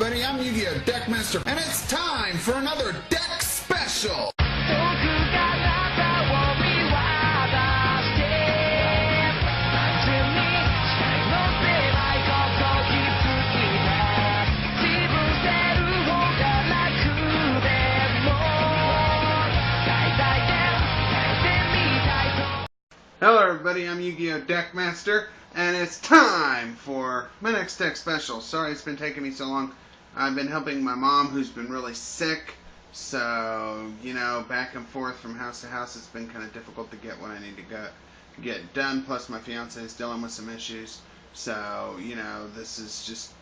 everybody, I'm YGO Deckmaster, and it's time for another deck special! Hello everybody, I'm YGO Deckmaster, and it's time for my next deck special. Sorry it's been taking me so long. I've been helping my mom who's been really sick, so, you know, back and forth from house to house, it's been kind of difficult to get what I need to get done, plus my fiance is dealing with some issues, so, you know, this is just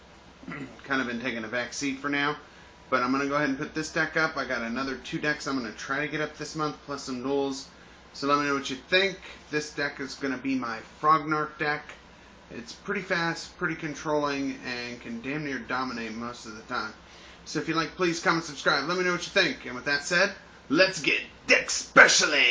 kind of been taking a back seat for now. But I'm going to go ahead and put this deck up. I got another 2 decks I'm going to try to get up this month, plus some duels. So let me know what you think. This deck is going to be my Frognarch deck. It's pretty fast, pretty controlling, and can damn near dominate most of the time. So if you like, please comment, subscribe. Let me know what you think. And with that said, let's get deck specialing!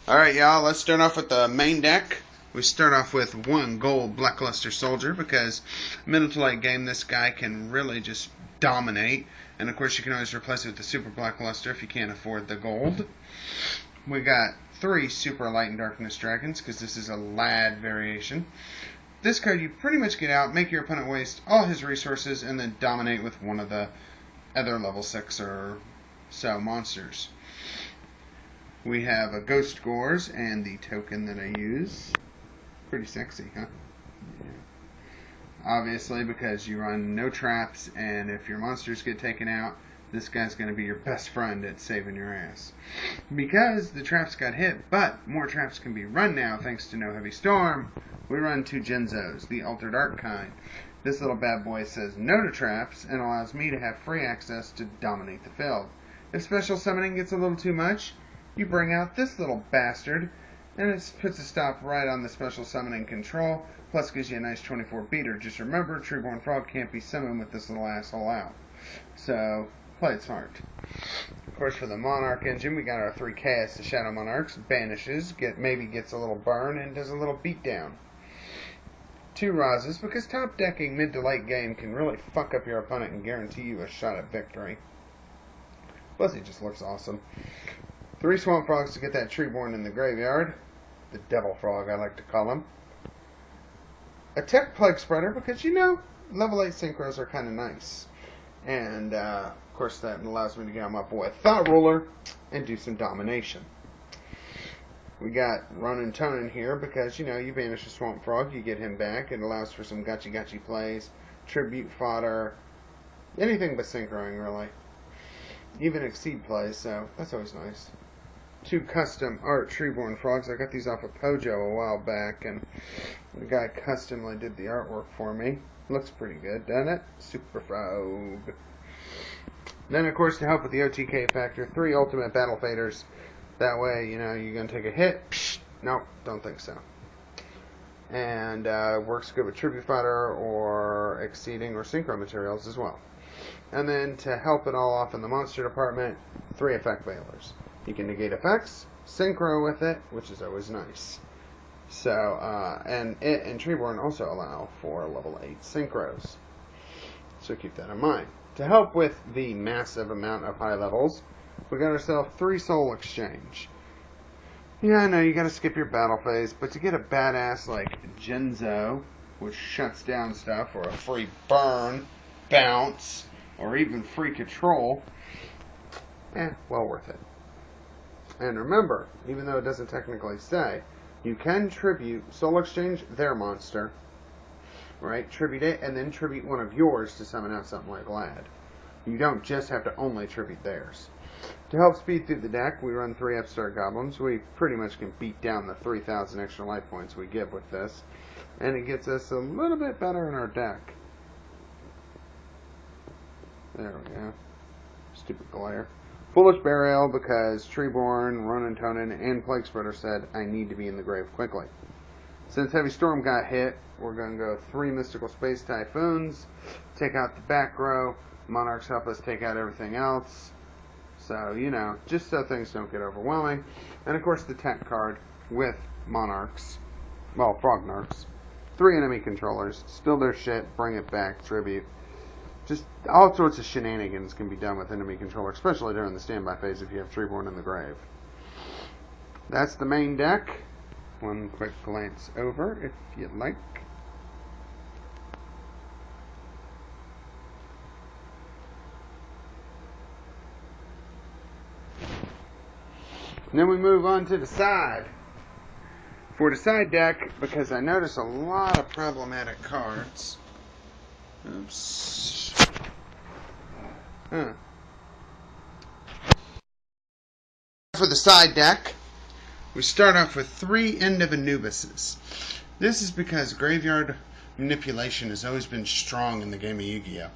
Alright y'all, let's start off with the main deck. We start off with 1 gold Blackluster Soldier because middle to late game this guy can really just dominate. And of course you can always replace it with the Super Blackluster if you can't afford the gold. We got 3 Super Light and Darkness Dragons because this is a L.A.D variation. This card you pretty much get out, make your opponent waste all his resources, and then dominate with one of the other level 6 or so monsters. We have a Ghost Gores and the token that I use. Pretty sexy, huh? Yeah. Obviously, because you run no traps, and if your monsters get taken out, this guy's going to be your best friend at saving your ass. Because the traps got hit, but more traps can be run now thanks to No Heavy Storm, we run 2 Genzos, the Altered Art kind. This little bad boy says no to traps and allows me to have free access to dominate the field. If special summoning gets a little too much, you bring out this little bastard, and it puts a stop right on the special summoning control, plus gives you a nice 24 beater. Just remember, Treeborn Frog can't be summoned with this little asshole out. So, play it smart. Of course, for the Monarch engine, we got our 3 Chaos to Shadow Monarchs, banishes, maybe gets a little burn, and does a little beatdown. 2 Razes, because top decking mid to late game can really fuck up your opponent and guarantee you a shot at victory. Plus, he just looks awesome. 3 Swamp Frogs to get that Treeborn in the graveyard. The Devil Frog, I like to call him. A Tech Plague Spreader, because, you know, level 8 synchros are kind of nice. And, of course, that allows me to get on my boy Thought Ruler and do some domination. We got RONIN here, because, you know, you banish a Swamp Frog, you get him back. It allows for some gotcha plays, tribute fodder, anything but synchroing, really. Even exceed plays, so that's always nice. 2 custom art Treeborn Frogs. I got these off of Pojo a while back, and the guy customly did the artwork for me. Looks pretty good, doesn't it? Super Frog. Then, of course, to help with the OTK factor, 3 Ultimate Battle Faders. That way, you know, you're going to take a hit. Psh, nope, don't think so. And works good with Tribute Fodder or Exceeding or Synchro materials as well. And then, to help it all off in the monster department, 3 Effect Veilers. You can negate effects, synchro with it, which is always nice. So, and it and Treeborn also allow for level 8 synchros. So keep that in mind. To help with the massive amount of high levels, we got ourselves 3 Soul Exchange. Yeah, I know you gotta skip your battle phase, but to get a badass like Genzo, which shuts down stuff, or a free burn, bounce, or even free control, well worth it. And remember, even though it doesn't technically say, you can tribute Soul Exchange their monster, right? Tribute it, and then tribute one of yours to summon out something like L.A.D. You don't just have to only tribute theirs. To help speed through the deck, we run 3 Upstart Goblins. We pretty much can beat down the 3,000 extra life points we get with this, and it gets us a little bit better in our deck. There we go. Stupid glare. Foolish Burial, because Treeborn, RONIN, and Plague Spreader said I need to be in the grave quickly. Since Heavy Storm got hit, we're going to go 3 Mystical Space Typhoons, take out the back row, Monarchs help us take out everything else. So, you know, just so things don't get overwhelming. And of course the tech card with Monarchs. Well, Frognarchs. 3 enemy controllers. Still their shit. Bring it back. Tribute. Just all sorts of shenanigans can be done with enemy controller, especially during the standby phase if you have Treeborn in the grave. That's the main deck. One quick glance over if you'd like. And then we move on to the side. For the side deck, because I notice a lot of problematic cards. Oops. For the side deck, we start off with 3 End of Anubises. This is because graveyard manipulation has always been strong in the game of Yu-Gi-Oh!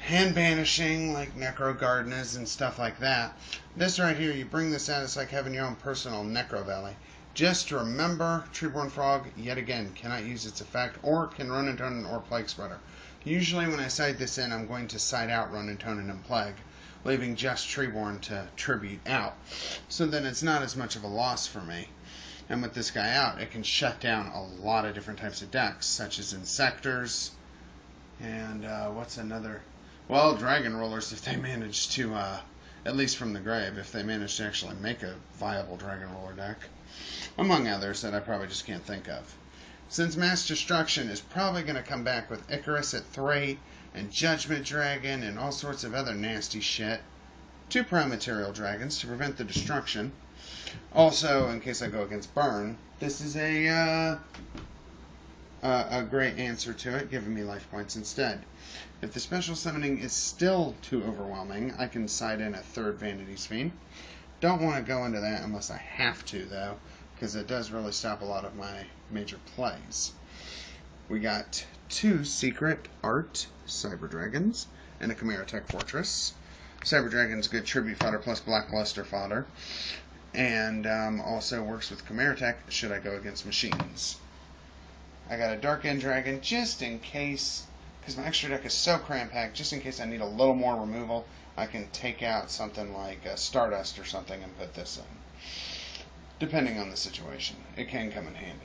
Hand banishing, like Necro Gardenas and stuff like that. This right here, you bring this out, it's like having your own personal Necro Valley. Just remember, Treeborn Frog, yet again, cannot use its effect, or can run into Tonin or Plague Spreader. Usually when I side this in, I'm going to side out Run and Tonin and Plague, leaving just Treeborn to tribute out. So then it's not as much of a loss for me. And with this guy out, it can shut down a lot of different types of decks, such as Insectors, and what's another? Well, Dragon Rollers, if they manage to, at least from the grave, if they manage to actually make a viable Dragon Roller deck. Among others that I probably just can't think of. Since Mass Destruction is probably going to come back with Icarus at 3, and Judgment Dragon, and all sorts of other nasty shit. 2 Prime Material Dragons to prevent the destruction. Also, in case I go against Burn, this is a great answer to it, giving me life points instead. If the special summoning is still too overwhelming, I can side in a 3rd Vanity's Fiend. Don't want to go into that unless I have to, though, because it does really stop a lot of my major plays. We got 2 Secret Art Cyber Dragons and a Chimera Tech Fortress. Cyber Dragon's good tribute fodder plus Blackluster fodder, and also works with Chimera Tech should I go against machines. I got a Dark End Dragon just in case, because my extra deck is so cram-packed, just in case I need a little more removal, I can take out something like Stardust or something and put this in. Depending on the situation, it can come in handy.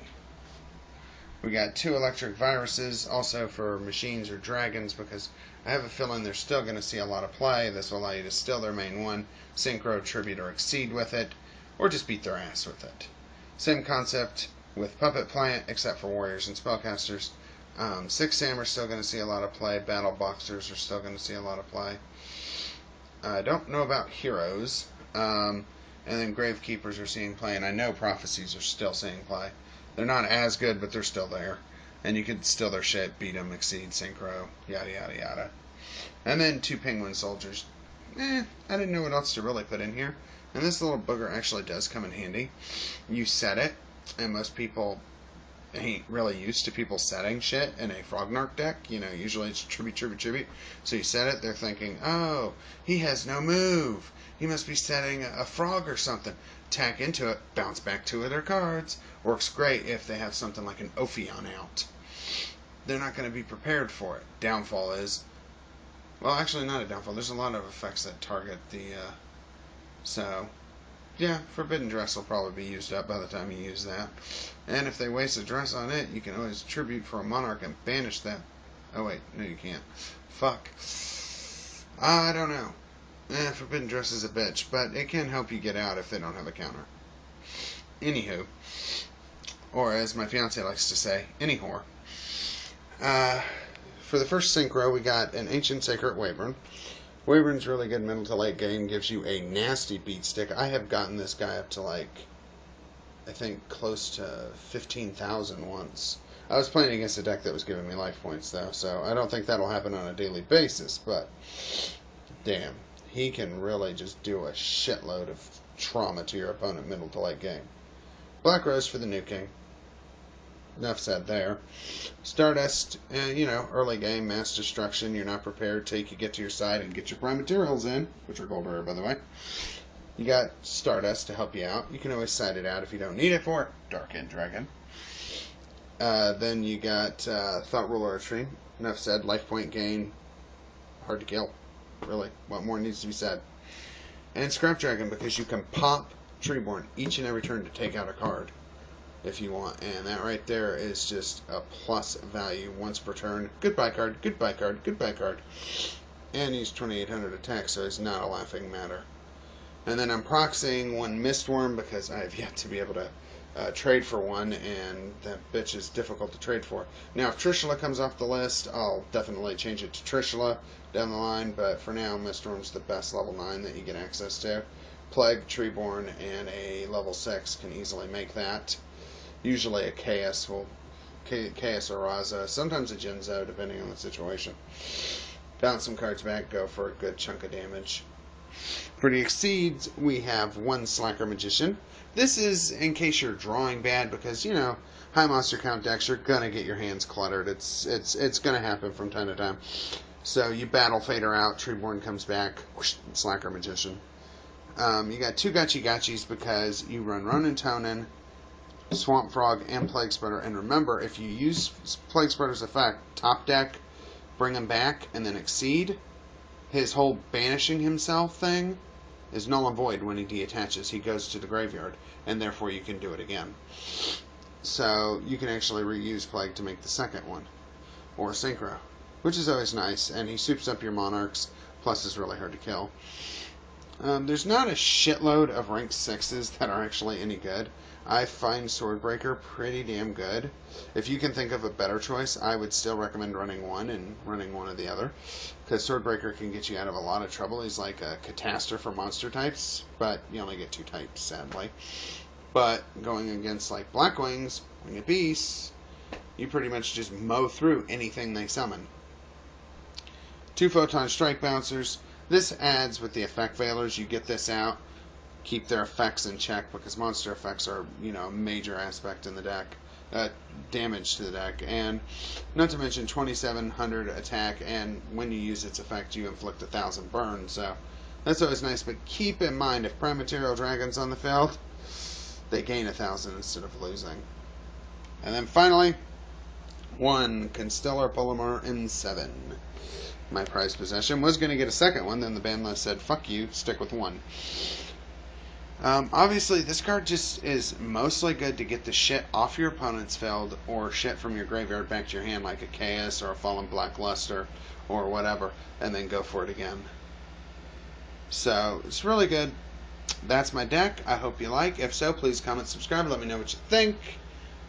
We got 2 Electric Viruses, also for machines or dragons, because I have a feeling they're still going to see a lot of play. This will allow you to steal their main one, Synchro, Tribute, or Exceed with it, or just beat their ass with it. Same concept with Puppet Plant, except for Warriors and Spellcasters. 6 Sam are still going to see a lot of play. Battle Boxers are still going to see a lot of play. I don't know about Heroes. And then Gravekeepers are seeing play, and I know Prophecies are still seeing play. They're not as good, but they're still there. And you can steal their shit, beat them, Exceed, Synchro, yada yada yada. And then 2 Penguin Soldiers. I didn't know what else to really put in here. And this little booger actually does come in handy. You set it, and most people ain't really used to people setting shit in a Frognarch deck. You know, usually it's tribute, tribute, tribute. So you set it, they're thinking, oh, he has no move. He must be setting a frog or something. Tack into it, bounce back 2 of their cards. Works great if they have something like an Ophion out. They're not going to be prepared for it. Downfall is, well, actually not a downfall. There's a lot of effects that target the, so, yeah, Forbidden Dress will probably be used up by the time you use that. And if they waste a dress on it, you can always tribute for a Monarch and banish that. Oh, wait, no you can't. Fuck. I don't know. Forbidden Dress is a bitch, but it can help you get out if they don't have a counter. Anywho. Or, as my fiancée likes to say, any whore. For the first Synchro, we got an Ancient Sacred Wyvern. Wyvern's really good middle to late game, gives you a nasty beat stick. I have gotten this guy up to, like, I think close to 15,000 once. I was playing against a deck that was giving me life points, though, so I don't think that'll happen on a daily basis, but damn, he can really just do a shitload of trauma to your opponent middle to late game. Black Rose for the New King. Enough said there. Stardust, early game, Mass Destruction. You're not prepared till you can get to your side and get your prime materials in, which are gold rare, by the way. You got Stardust to help you out. You can always side it out if you don't need it for it. Dark End Dragon. Then you got Thought Ruler Extreme. Enough said. Life point gain. Hard to kill. Really. What more needs to be said? And Scrap Dragon, because you can pop Treeborn each and every turn to take out a card if you want. And that right there is just a plus value once per turn. Goodbye card, goodbye card, goodbye card. And he's 2800 attack, so he's not a laughing matter. And then I'm proxying one Mistworm because I have yet to be able to trade for one, and that bitch is difficult to trade for. Now, if Trishula comes off the list, I'll definitely change it to Trishula down the line, but for now, Mistworm's the best level 9 that you get access to. Plague, Treeborn, and a level 6 can easily make that. Usually a KS or Raza, sometimes a Jinzo, depending on the situation. Bounce some cards back, go for a good chunk of damage. For the Exceeds, we have one Slacker Magician. This is in case you're drawing bad, because, you know, high monster count decks, you're going to get your hands cluttered. It's going to happen from time to time. So you battle Fader out, Treeborn comes back, whoosh, Slacker Magician. You got two Gachis because you run Ronin Tonin, Swamp Frog, and Plague Spreader. And remember, if you use Plague Spreader's effect, top deck, bring him back, and then Exceed, his whole banishing himself thing is null and void when he deattaches. He goes to the graveyard, and therefore you can do it again. So you can actually reuse Plague to make the second one, or Synchro, which is always nice, and he soups up your Monarchs, plus is really hard to kill. There's not a shitload of rank 6s that are actually any good. I find Swordbreaker pretty damn good. If you can think of a better choice, I would still recommend running one and running one or the other, because Swordbreaker can get you out of a lot of trouble. He's like a Catastrophe for monster types, but you only get 2 types, sadly. But going against like Blackwings, Winged Beasts, you pretty much just mow through anything they summon. 2 Photon Strike Bouncers. This adds with the effect veilers. You get this out, keep their effects in check, because monster effects are, you know, a major aspect in the deck. Damage to the deck, and not to mention 2700 attack, and when you use its effect you inflict 1000 burn, so that's always nice. But keep in mind, if Prime Material Dragon's on the field, they gain 1000 instead of losing. And then finally, one Constellar Polymer M7. My prized possession. Was going to get a second one, then the ban list said, fuck you, stick with one. Obviously, this card just is mostly good to get the shit off your opponent's field, or shit from your graveyard back to your hand, like a Chaos or a Fallen Blackluster or whatever, and then go for it again. So, it's really good. That's my deck. I hope you like. If so, please comment, subscribe, let me know what you think.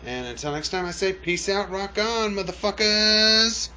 And until next time, I say peace out, rock on, motherfuckers!